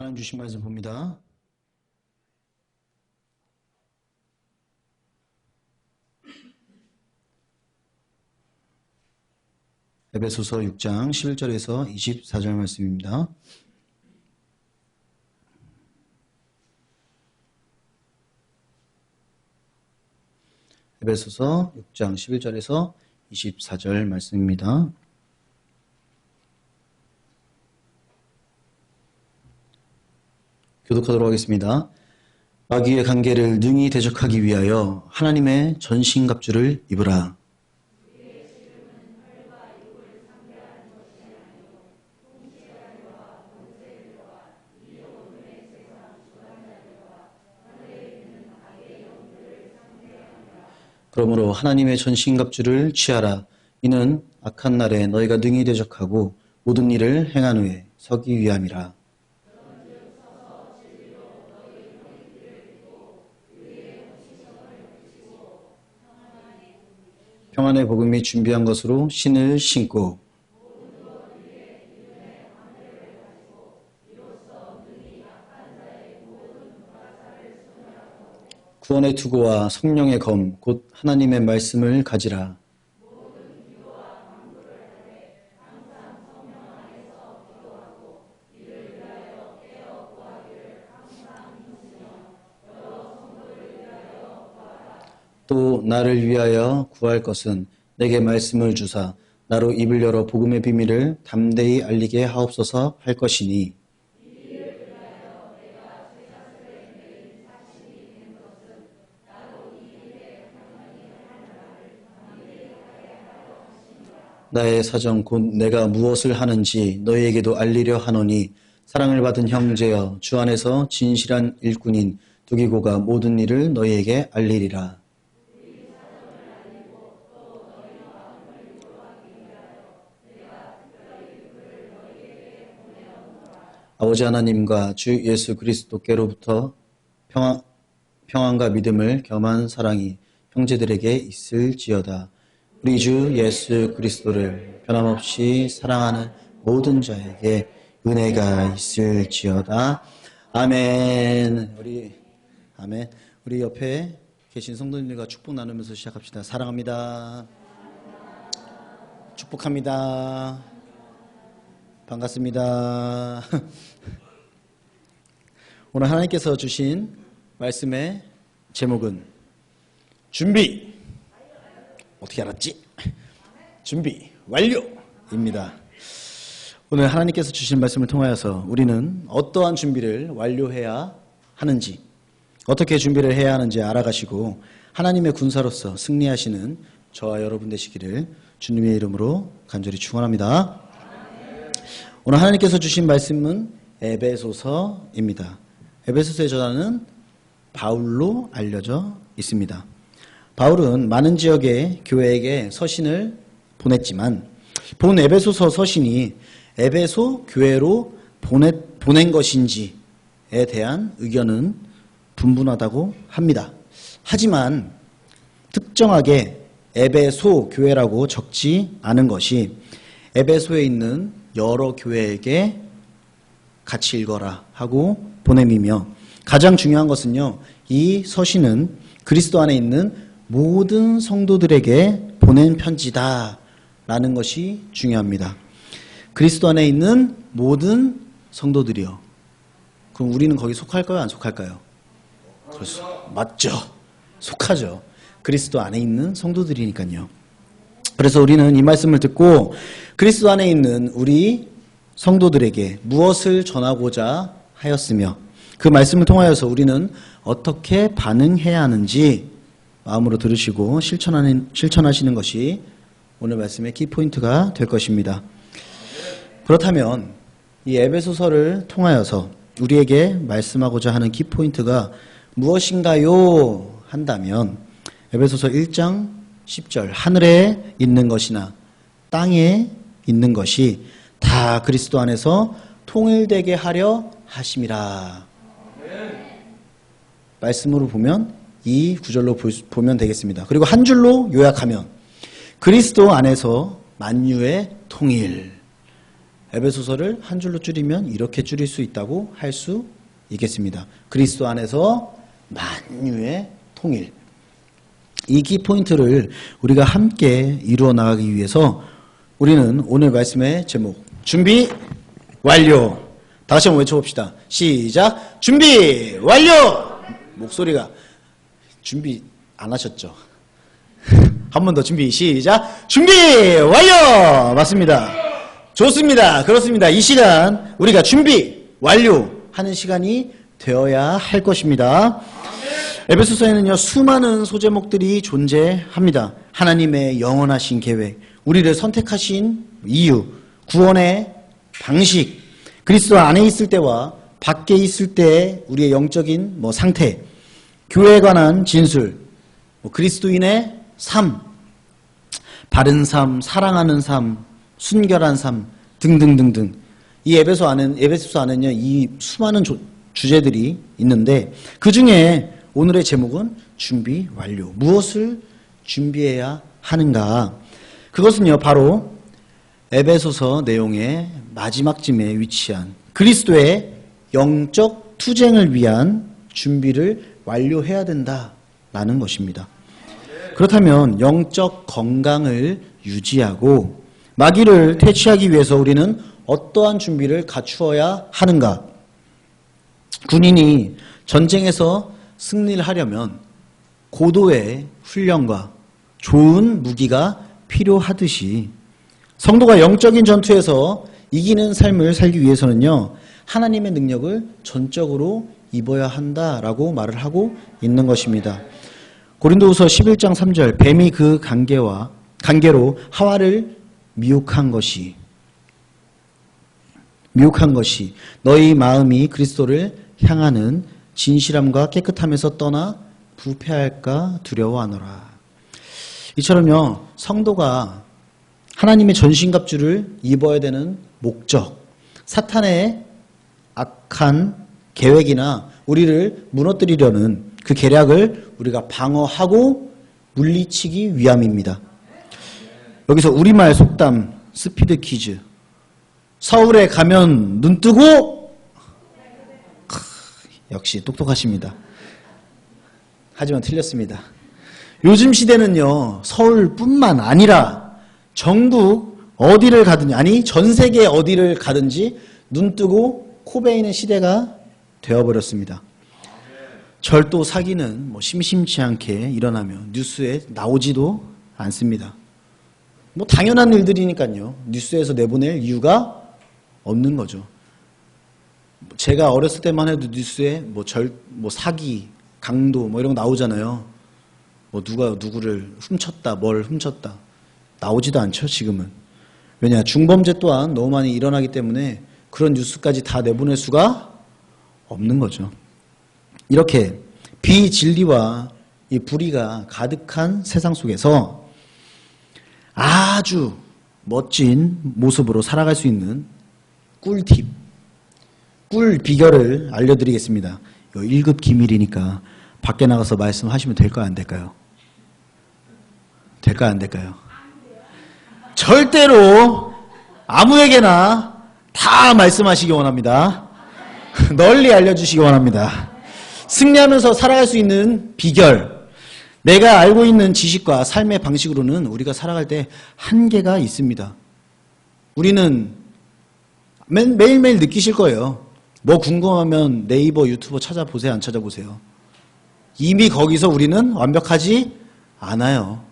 하나님 주신 말씀 봅니다. 에베소서 6장 11절에서 24절 말씀입니다. 에베소서 6장 11절에서 24절 말씀입니다. 교독하도록 하겠습니다. 마귀의 관계를 능히 대적하기 위하여 하나님의 전신갑주를 입으라. 그러므로 하나님의 전신갑주를 취하라. 이는 악한 날에 너희가 능히 대적하고 모든 일을 행한 후에 서기 위함이라. 평안의 복음이 준비한 것으로 신을 신고 구원의 투구와 성령의 검 곧 하나님의 말씀을 가지라. 또 나를 위하여 구할 것은 내게 말씀을 주사 나로 입을 열어 복음의 비밀을 담대히 알리게 하옵소서 할 것이니 나의 사정 곧 내가 무엇을 하는지 너희에게도 알리려 하노니 사랑을 받은 형제여 주 안에서 진실한 일꾼인 두기고가 모든 일을 너희에게 알리리라. 아버지 하나님과 주 예수 그리스도께로부터 평안과 믿음을 겸한 사랑이 형제들에게 있을지어다. 우리 주 예수 그리스도를 변함없이 사랑하는 모든 자에게 은혜가 있을지어다. 아멘. 우리 옆에 계신 성도님들과 축복 나누면서 시작합시다. 사랑합니다. 축복합니다. 반갑습니다. 오늘 하나님께서 주신 말씀의 제목은 준비. 어떻게 알았지? 준비 완료입니다. 오늘 하나님께서 주신 말씀을 통하여서 우리는 어떠한 준비를 완료해야 하는지, 어떻게 준비를 해야 하는지 알아가시고 하나님의 군사로서 승리하시는 저와 여러분 되시기를 주님의 이름으로 간절히 축원합니다. 오늘 하나님께서 주신 말씀은 에베소서입니다. 에베소서의 저자는 바울로 알려져 있습니다. 바울은 많은 지역의 교회에게 서신을 보냈지만 본 에베소서 서신이 에베소 교회로 보낸 것인지에 대한 의견은 분분하다고 합니다. 하지만 특정하게 에베소 교회라고 적지 않은 것이 에베소에 있는 여러 교회에게 같이 읽어라 하고 보냄이며 가장 중요한 것은요, 이 서신은 그리스도 안에 있는 모든 성도들에게 보낸 편지다 라는 것이 중요합니다. 그리스도 안에 있는 모든 성도들이요. 그럼 우리는 거기 속할까요? 안 속할까요? 그렇죠. 맞죠. 속하죠. 그리스도 안에 있는 성도들이니까요. 그래서 우리는 이 말씀을 듣고 그리스도 안에 있는 우리 성도들에게 무엇을 전하고자 하였으며 그 말씀을 통하여서 우리는 어떻게 반응해야 하는지 마음으로 들으시고 실천하시는 것이 오늘 말씀의 키포인트가 될 것입니다. 그렇다면 이 에베소서를 통하여서 우리에게 말씀하고자 하는 키포인트가 무엇인가요? 한다면 에베소서 1장 10절 하늘에 있는 것이나 땅에 있는 것이 다 그리스도 안에서 통일되게 하려 하심이라. 말씀으로 보면 이 구절로 보면 되겠습니다. 그리고 한 줄로 요약하면 그리스도 안에서 만유의 통일. 에베소서를 한 줄로 줄이면 이렇게 줄일 수 있다고 할 수 있겠습니다. 그리스도 안에서 만유의 통일. 이 키포인트를 우리가 함께 이루어 나가기 위해서 우리는 오늘 말씀의 제목 준비 완료. 다 같이 한번 외쳐봅시다. 시작. 준비 완료. 목소리가 준비 안 하셨죠? 한 번 더 준비 시작. 준비 완료. 맞습니다. 좋습니다. 그렇습니다. 이 시간 우리가 준비 완료하는 시간이 되어야 할 것입니다. 에베소서에는요 수많은 소제목들이 존재합니다. 하나님의 영원하신 계획, 우리를 선택하신 이유, 구원의 방식, 그리스도 안에 있을 때와 밖에 있을 때 우리의 영적인 상태, 교회에 관한 진술, 그리스도인의 삶, 바른 삶, 사랑하는 삶, 순결한 삶 등등등등. 이 에베소서 안에는요 이 수많은 주제들이 있는데 그 중에 오늘의 제목은 준비 완료. 무엇을 준비해야 하는가? 그것은요 바로 에베소서 내용의 마지막쯤에 위치한 그리스도의 영적 투쟁을 위한 준비를 완료해야 된다라는 것입니다. 그렇다면 영적 건강을 유지하고 마귀를 퇴치하기 위해서 우리는 어떠한 준비를 갖추어야 하는가? 군인이 전쟁에서 승리를 하려면 고도의 훈련과 좋은 무기가 필요하듯이 성도가 영적인 전투에서 이기는 삶을 살기 위해서는요 하나님의 능력을 전적으로 입어야 한다라고 말을 하고 있는 것입니다. 고린도후서 11장 3절 뱀이 그 관계로 하와를 미혹한 것이 너희 마음이 그리스도를 향하는 진실함과 깨끗함에서 떠나 부패할까 두려워하노라. 이처럼요 성도가 하나님의 전신갑주를 입어야 되는 목적, 사탄의 악한 계획이나 우리를 무너뜨리려는 그 계략을 우리가 방어하고 물리치기 위함입니다. 여기서 우리말 속담 스피드 퀴즈. 서울에 가면 눈 뜨고 역시 똑똑하십니다. 하지만 틀렸습니다. 요즘 시대는요 서울뿐만 아니라 전국 어디를 가든지, 아니 전 세계 어디를 가든지 눈 뜨고 코 베이는 시대가 되어버렸습니다. 절도 사기는 심심치 않게 일어나며 뉴스에 나오지도 않습니다. 당연한 일들이니까요 뉴스에서 내보낼 이유가 없는 거죠. 제가 어렸을 때만 해도 뉴스에 사기, 강도 이런 거 나오잖아요. 누가 누구를 훔쳤다, 뭘 훔쳤다. 나오지도 않죠, 지금은. 왜냐, 중범죄 또한 너무 많이 일어나기 때문에 그런 뉴스까지 다 내보낼 수가 없는 거죠. 이렇게 비진리와 이 불의가 가득한 세상 속에서 아주 멋진 모습으로 살아갈 수 있는 꿀팁, 꿀 비결을 알려드리겠습니다. 이거 1급 기밀이니까 밖에 나가서 말씀하시면 될까요, 안 될까요? 될까요, 안 될까요? 절대로 아무에게나 다 말씀하시기 원합니다. 널리 알려주시기 원합니다. 승리하면서 살아갈 수 있는 비결, 내가 알고 있는 지식과 삶의 방식으로는 우리가 살아갈 때 한계가 있습니다. 우리는 매일매일 느끼실 거예요. 궁금하면 네이버, 유튜버 찾아보세요, 안 찾아보세요? 이미 거기서 우리는 완벽하지 않아요.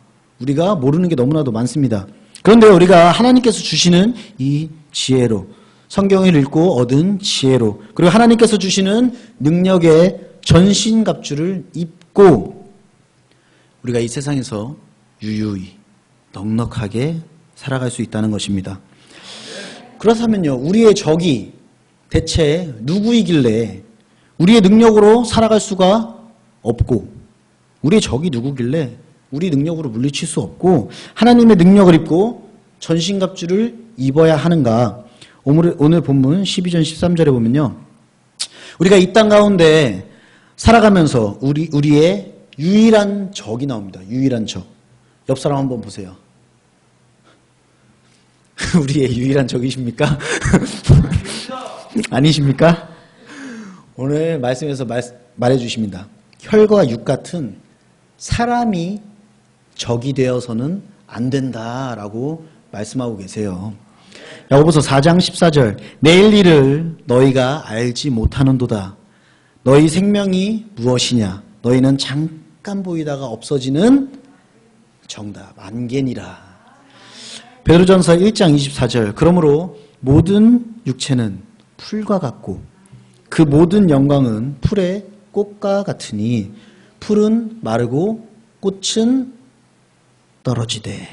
우리가 모르는 게 너무나도 많습니다. 그런데 우리가 하나님께서 주시는 이 지혜로, 성경을 읽고 얻은 지혜로, 그리고 하나님께서 주시는 능력의 전신갑주를 입고 우리가 이 세상에서 유유히 넉넉하게 살아갈 수 있다는 것입니다. 그렇다면요, 우리의 적이 대체 누구이길래 우리의 능력으로 살아갈 수가 없고, 우리의 적이 누구길래 우리 능력으로 물리칠 수 없고 하나님의 능력을 입고 전신갑주를 입어야 하는가? 오늘 본문 12절 13절에 보면요, 우리가 이 땅 가운데 살아가면서 우리의 유일한 적이 나옵니다. 유일한 적. 옆 사람 한번 보세요. 우리의 유일한 적이십니까? 아니십니까? 오늘 말씀에서 말해주십니다. 혈과 육 같은 사람이 적이 되어서는 안 된다라고 말씀하고 계세요. 야고보서 4장 14절 내일 일을 너희가 알지 못하는도다. 너희 생명이 무엇이냐? 너희는 잠깐 보이다가 없어지는 정답 안개니라. 베드로전서 1장 24절 그러므로 모든 육체는 풀과 같고 그 모든 영광은 풀의 꽃과 같으니 풀은 마르고 꽃은 떨어지되.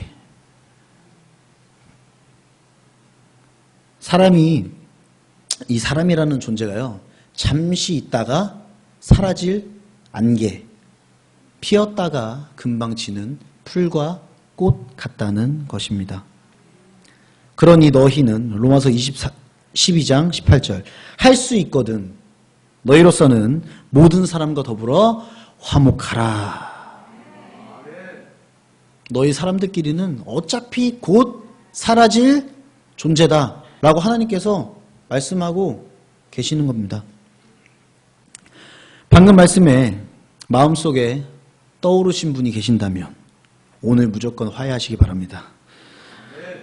이 사람이라는 존재가요, 잠시 있다가 사라질 안개, 피었다가 금방 지는 풀과 꽃 같다는 것입니다. 그러니 너희는 로마서 12장 18절 할 수 있거든 너희로서는 모든 사람과 더불어 화목하라. 너희 사람들끼리는 어차피 곧 사라질 존재다 라고 하나님께서 말씀하고 계시는 겁니다. 방금 말씀에 마음속에 떠오르신 분이 계신다면 오늘 무조건 화해하시기 바랍니다.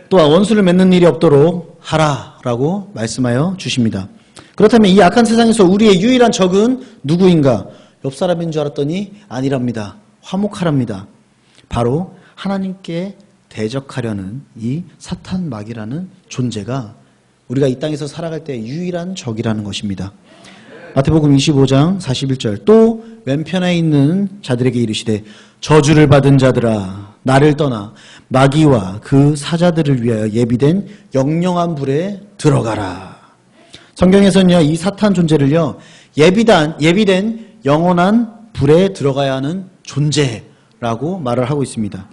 또한 원수를 맺는 일이 없도록 하라라고 말씀하여 주십니다. 그렇다면 이 악한 세상에서 우리의 유일한 적은 누구인가? 옆 사람인 줄 알았더니 아니랍니다. 화목하랍니다. 바로 하나님께 대적하려는 이 사탄 마귀라는 존재가 우리가 이 땅에서 살아갈 때 유일한 적이라는 것입니다. 마태복음 25장 41절 또 왼편에 있는 자들에게 이르시되 저주를 받은 자들아 나를 떠나 마귀와 그 사자들을 위하여 예비된 영영한 불에 들어가라. 성경에서는요 이 사탄 존재를요 예비된 영원한 불에 들어가야 하는 존재라고 말을 하고 있습니다.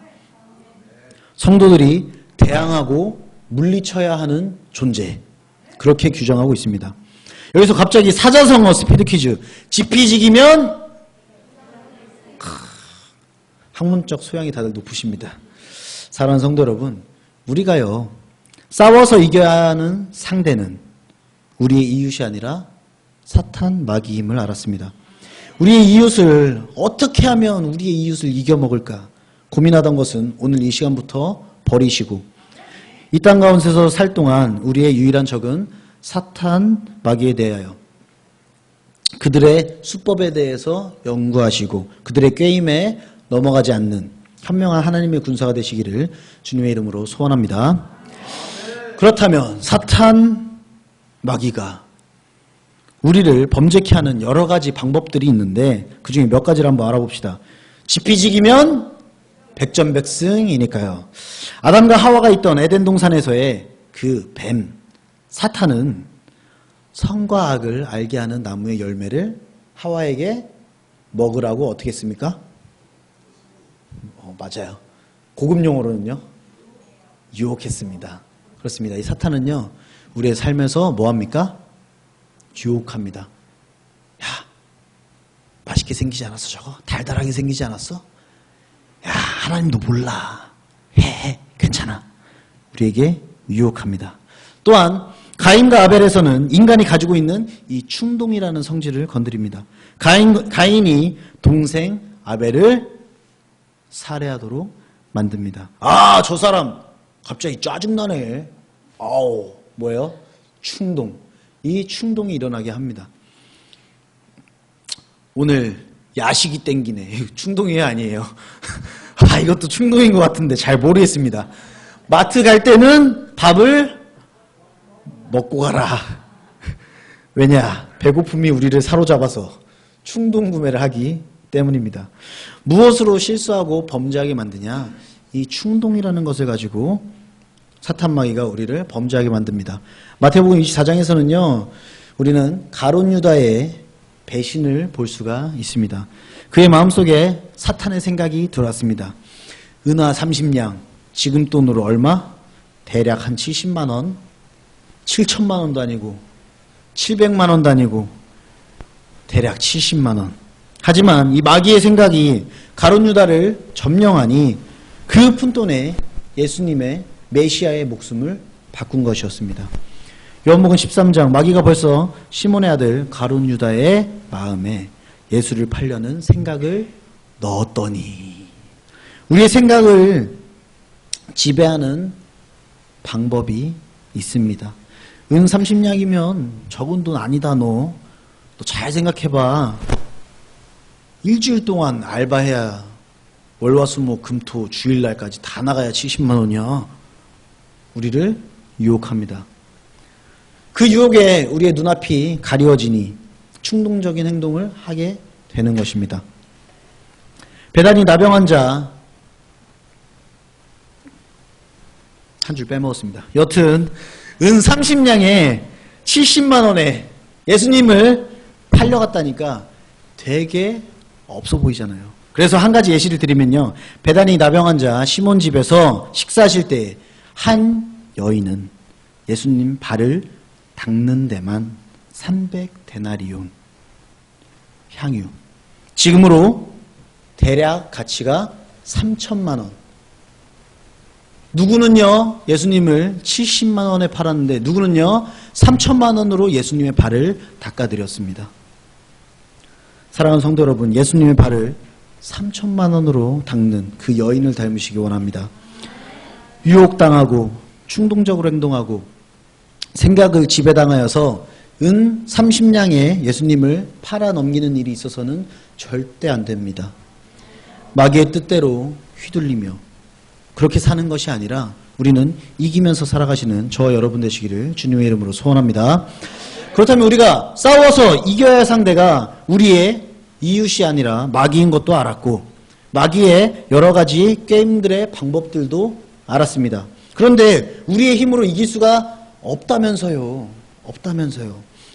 성도들이 대항하고 물리쳐야 하는 존재, 그렇게 규정하고 있습니다. 여기서 갑자기 사자성어 스피드 퀴즈. 지피지기면 학문적 소양이 다들 높으십니다. 사랑하는 성도 여러분, 우리가요 싸워서 이겨야 하는 상대는 우리의 이웃이 아니라 사탄 마귀임을 알았습니다. 우리의 이웃을 어떻게 하면 우리의 이웃을 이겨먹을까 고민하던 것은 오늘 이 시간부터 버리시고 이 땅 가운데서 살 동안 우리의 유일한 적은 사탄 마귀에 대하여 그들의 수법에 대해서 연구하시고 그들의 꾀임에 넘어가지 않는 현명한 하나님의 군사가 되시기를 주님의 이름으로 소원합니다. 그렇다면 사탄 마귀가 우리를 범죄케 하는 여러 가지 방법들이 있는데 그 중에 몇 가지를 한번 알아봅시다. 지피지기면 백전백승이니까요. 아담과 하와가 있던 에덴 동산에서의 그 뱀, 사탄은 선과 악을 알게 하는 나무의 열매를 하와에게 먹으라고 어떻게 했습니까? 맞아요. 고급 용어로는요, 유혹했습니다. 그렇습니다. 이 사탄은요, 우리의 삶에서 뭐합니까? 유혹합니다. 야, 맛있게 생기지 않았어 저거? 달달하게 생기지 않았어? 야, 하나님도 몰라. 해. 괜찮아. 우리에게 유혹합니다. 또한 가인과 아벨에서는 인간이 가지고 있는 이 충동이라는 성질을 건드립니다. 가인이 동생 아벨을 살해하도록 만듭니다. 아, 저 사람 갑자기 짜증나네. 아우, 뭐예요? 충동. 이 충동이 일어나게 합니다. 오늘 야식이 땡기네. 충동이 아니에요. 아, 이것도 충동인 것 같은데 잘 모르겠습니다. 마트 갈 때는 밥을 먹고 가라. 왜냐? 배고픔이 우리를 사로잡아서 충동 구매를 하기 때문입니다. 무엇으로 실수하고 범죄하게 만드냐? 이 충동이라는 것을 가지고 사탄 마귀가 우리를 범죄하게 만듭니다. 마태복음 24장에서는요. 우리는 가룟 유다의 배신을 볼 수가 있습니다. 그의 마음속에 사탄의 생각이 들어왔습니다. 은화 30냥, 지금 돈으로 얼마? 대략 한 70만 원, 7천만 원도 아니고 700만 원도 아니고 대략 70만 원. 하지만 이 마귀의 생각이 가룟 유다를 점령하니 그 푼돈에 예수님의 메시아의 목숨을 바꾼 것이었습니다. 요한복음 13장 마귀가 벌써 시몬의 아들 가룟 유다의 마음에 예수를 팔려는 생각을 넣었더니 우리의 생각을 지배하는 방법이 있습니다. 은 30냥이면 적은 돈 아니다 너. 너 잘 생각해봐. 일주일 동안 알바해야 월화수목 금토 주일날까지 다 나가야 70만 원이야. 우리를 유혹합니다. 그 유혹에 우리의 눈앞이 가려지니 충동적인 행동을 하게 되는 것입니다. 배단이 나병 환자 한 줄 빼먹었습니다. 여튼 은 30냥에 70만 원에 예수님을 팔려갔다니까 되게 없어 보이잖아요. 그래서 한 가지 예시를 드리면요. 배단이 나병 환자 시몬 집에서 식사하실 때 한 여인은 예수님 발을 닦는 데만 300데나리온 향유, 지금으로 대략 가치가 3천만 원. 누구는요 예수님을 70만 원에 팔았는데 누구는요 3천만 원으로 예수님의 발을 닦아드렸습니다. 사랑하는 성도 여러분, 예수님의 발을 3천만 원으로 닦는 그 여인을 닮으시기 원합니다. 유혹당하고 충동적으로 행동하고 생각을 지배당하여서 은 30냥에 예수님을 팔아넘기는 일이 있어서는 절대 안 됩니다. 마귀의 뜻대로 휘둘리며 그렇게 사는 것이 아니라 우리는 이기면서 살아가시는 저와 여러분 되시기를 주님의 이름으로 소원합니다. 그렇다면 우리가 싸워서 이겨야 할 상대가 우리의 이웃이 아니라 마귀인 것도 알았고 마귀의 여러 가지 게임들의 방법들도 알았습니다. 그런데 우리의 힘으로 이길 수가 없다면서요.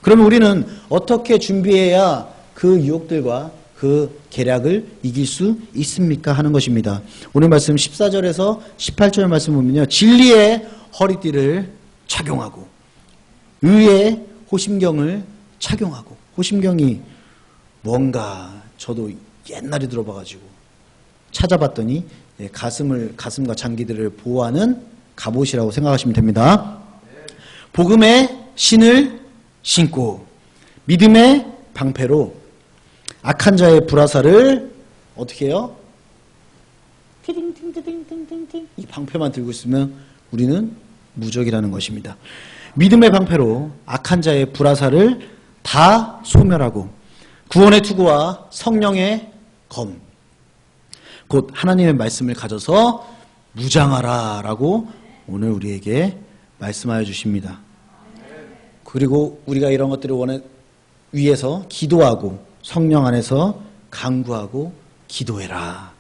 그러면 우리는 어떻게 준비해야 그 유혹들과 그 계략을 이길 수 있습니까? 하는 것입니다. 오늘 말씀 14절에서 18절 말씀 보면요. 진리의 허리띠를 착용하고 의의 호심경을 착용하고, 호심경이 뭔가 저도 옛날에 들어봐가지고 찾아봤더니 가슴과 장기들을 보호하는 갑옷이라고 생각하시면 됩니다. 복음의 신을 신고 믿음의 방패로 악한 자의 불화살을 어떻게 해요? 티딩팅팅팅팅팅팅 이 방패만 들고 있으면 우리는 무적이라는 것입니다. 믿음의 방패로 악한 자의 불화살을 다 소멸하고 구원의 투구와 성령의 검, 곧 하나님의 말씀을 가져서 무장하라 라고 오늘 우리에게 말씀하여 주십니다. 그리고 우리가 이런 것들을 위해서 기도하고 성령 안에서 간구하고 기도해라.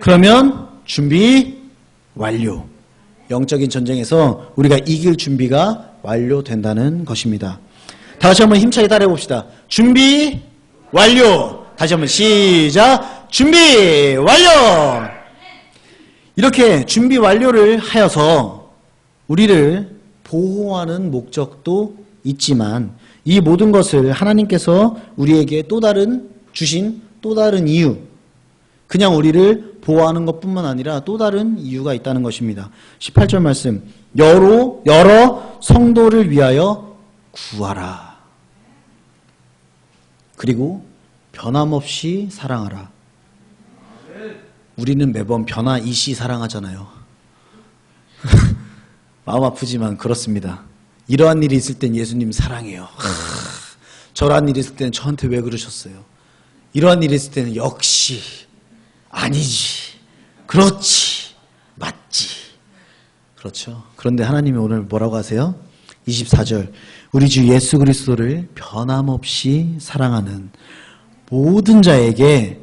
그러면 준비 완료. 영적인 전쟁에서 우리가 이길 준비가 완료된다는 것입니다. 다시 한번 힘차게 따라해 봅시다. 준비 완료. 다시 한번 시작. 준비 완료. 이렇게 준비 완료를 하여서 우리를 보호하는 목적도 있지만 이 모든 것을 하나님께서 우리에게 주신 또 다른 이유, 그냥 우리를 보호하는 것뿐만 아니라 또 다른 이유가 있다는 것입니다. 18절 말씀, 여러 성도를 위하여 구하라. 그리고 변함없이 사랑하라. 우리는 매번 변화이시 사랑하잖아요. 마음 아프지만 그렇습니다. 이러한 일이 있을 땐 예수님 사랑해요. 저러한 일이 있을 때는 저한테 왜 그러셨어요? 이러한 일이 있을 때는 역시 아니지, 그렇지, 맞지. 그렇죠. 그런데 하나님이 오늘 뭐라고 하세요? 24절, 우리 주 예수 그리스도를 변함없이 사랑하는 모든 자에게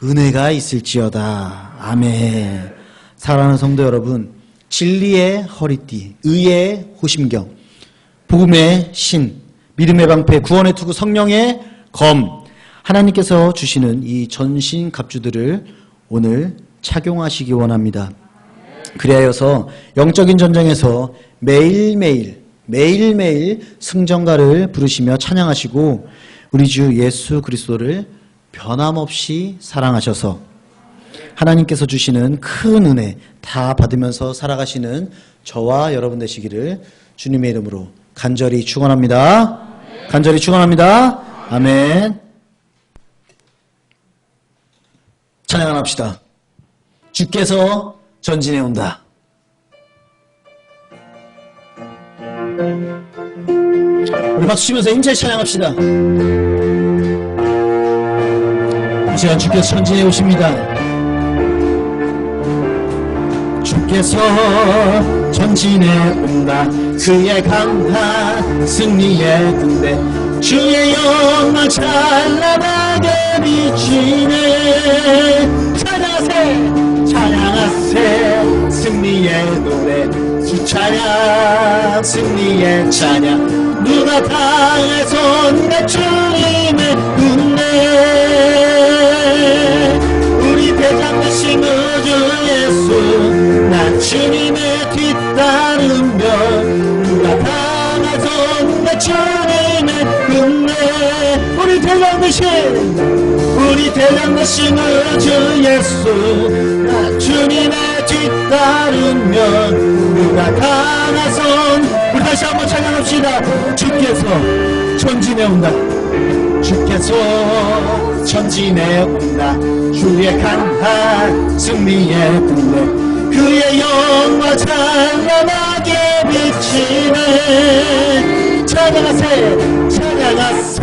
은혜가 있을지어다. 아멘. 사랑하는 성도 여러분, 진리의 허리띠, 의의 호심경, 복음의 신, 믿음의 방패, 구원의 투구, 성령의 검, 하나님께서 주시는 이 전신 갑주들을 오늘 착용하시기 원합니다. 그리하여서 영적인 전쟁에서 매일매일 승전가를 부르시며 찬양하시고 우리 주 예수 그리스도를 변함없이 사랑하셔서 하나님께서 주시는 큰 은혜 다 받으면서 살아가시는 저와 여러분 되시기를 주님의 이름으로 간절히 축원합니다. 간절히 축원합니다. 아멘. 찬양합시다. 주께서 전진해 온다. 우리 박수 치면서 힘차게 찬양합시다. 이 시간 주께서 전진해 오십니다. 주께서 전진해 온다. 그의 강한 승리의 군대 주의 영광 찬란하게 비치네. 찬양하세 찬양하세 승리의 노래 주 찬양 승리의 찬양 누가 당해선 내 주님의 은혜 우리 대장 되신 우주 예수 나 주님의 뒤따르며 누가 당해선 내 주님의 은혜 우리 대장 되신 우주 예수 나 주님의 뒤따르며 누가 강하선 우리 다시 한번 찬양합시다. 주께서 전진해 온다. 주께서 전진해 온다. 주의 강한 승리의 군대 그의 영광 찬란하게 비치네. 찬양하세 찬양하세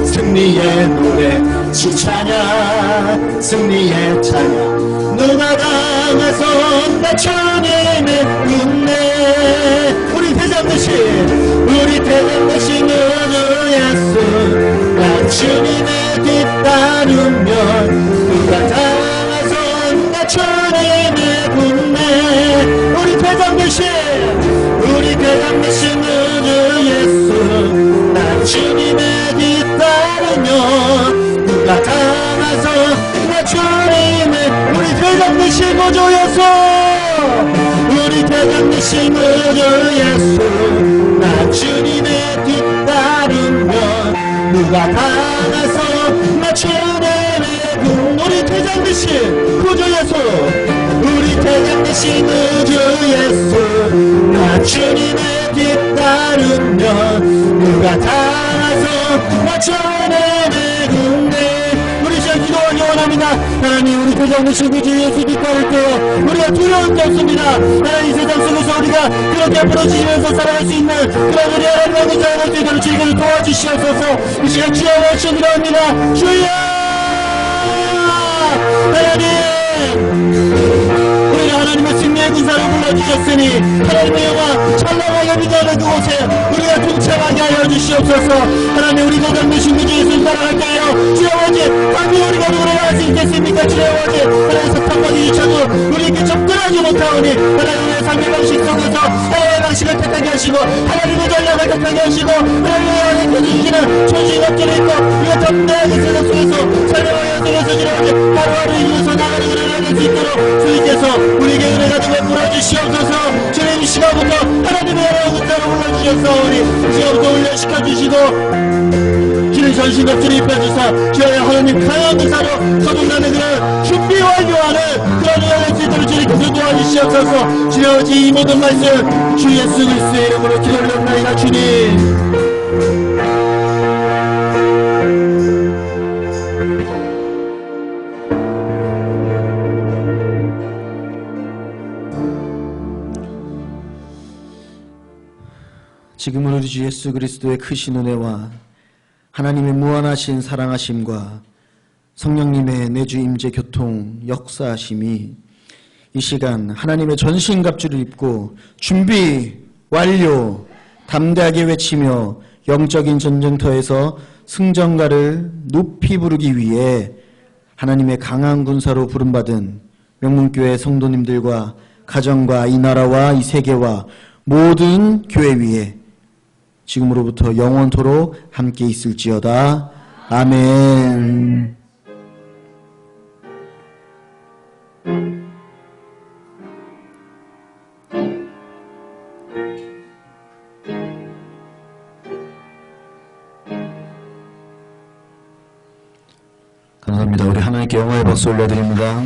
승리의 노래 주 찬양 승리의 찬양 누가 강하선 나 주님의 은혜 우리 대장 되신 우주 예수 나 주님의 뒤따르며 누가 강하선 나 주님의 은혜 우리 대장 되신 우주 예수 나 주님의 뒤따르며 누가 강하선 나 주님의 우리 대장 되신 우주 예수 우리 대장 되신 우주 예수 나 주님의 뒤따르며 누가 강하선 나 주님의 우리 대장 되신 우주 예수 우리 대장 되신 우주 예수 나 주님의 뒤따르며 누가 강하선 나 주님의 은혜 우리 시간 기도하기 원합니다. 하나님 우리 대장 되신 우주 예수 뒤따를 때에 우리가 두려울 게 없습니다. 하나님 이 세상 속에서 우리가 그렇게 부러지면서 살아갈 수 있는 그런 우리 하나님의 자녀를 수 있도록 주님께서 도와주시옵소서. 이 시간 주여 외쳐 기도합니다. 주여 하나님 우리가 하나님의 승리의 군사를 불러주셨으니 하나님의 영광 찬란하게 비춰는 그곳에 우리가 동참하게 하여 주시옵소서. 하나님 우리 대장 되신 우주 예수 살아갈게요. 주여 아버지 감히 우리가 누구를 할 수 있겠습니까. 주여 아버지 하나님 사탄까지 주셔도 우리에게 접근하지 못하오니 하나님의 삶의 방식 속에서 하나님의 방식을 택하게 하시고 하나님의 전략을 택하게 하시고 하나님의 주시는 초심 없기를 있고 우리가 담대하게 세상 속에서 삶의 방향 속에서 주여 아버지 하루하루 이루어서 나가는 일을 할 수 있도록 주님께서 우리에게 은혜가 되어 불러주시옵소서. 주님 이 시간부터 하나님의 은혜의 군사로 불러주셨사오니 지금부터 훈련시켜주시고 주님 전신갑주를 입혀주사 주여 하나님 강한 군사로 거듭나는 그런 준비 완료하는 그런 은혜를 수 있도록 주님께서 도와주시옵소서. 주여 아버지 이 모든 말씀 주 예수 그리스도의 이름으로 기도드렸나이다. 주님 지금은 우리 주 예수 그리스도의 크신 은혜와 하나님의 무한하신 사랑하심과 성령님의 내주 임재 교통 역사하심이 이 시간 하나님의 전신갑주를 입고 준비 완료 담대하게 외치며 영적인 전쟁터에서 승전가를 높이 부르기 위해 하나님의 강한 군사로 부름받은 명문교회 성도님들과 가정과 이 나라와 이 세계와 모든 교회 위에 지금으로부터 영원토록 함께 있을지어다. 아멘. 감사합니다. 우리 하나님께 영광의 박수 올려드립니다.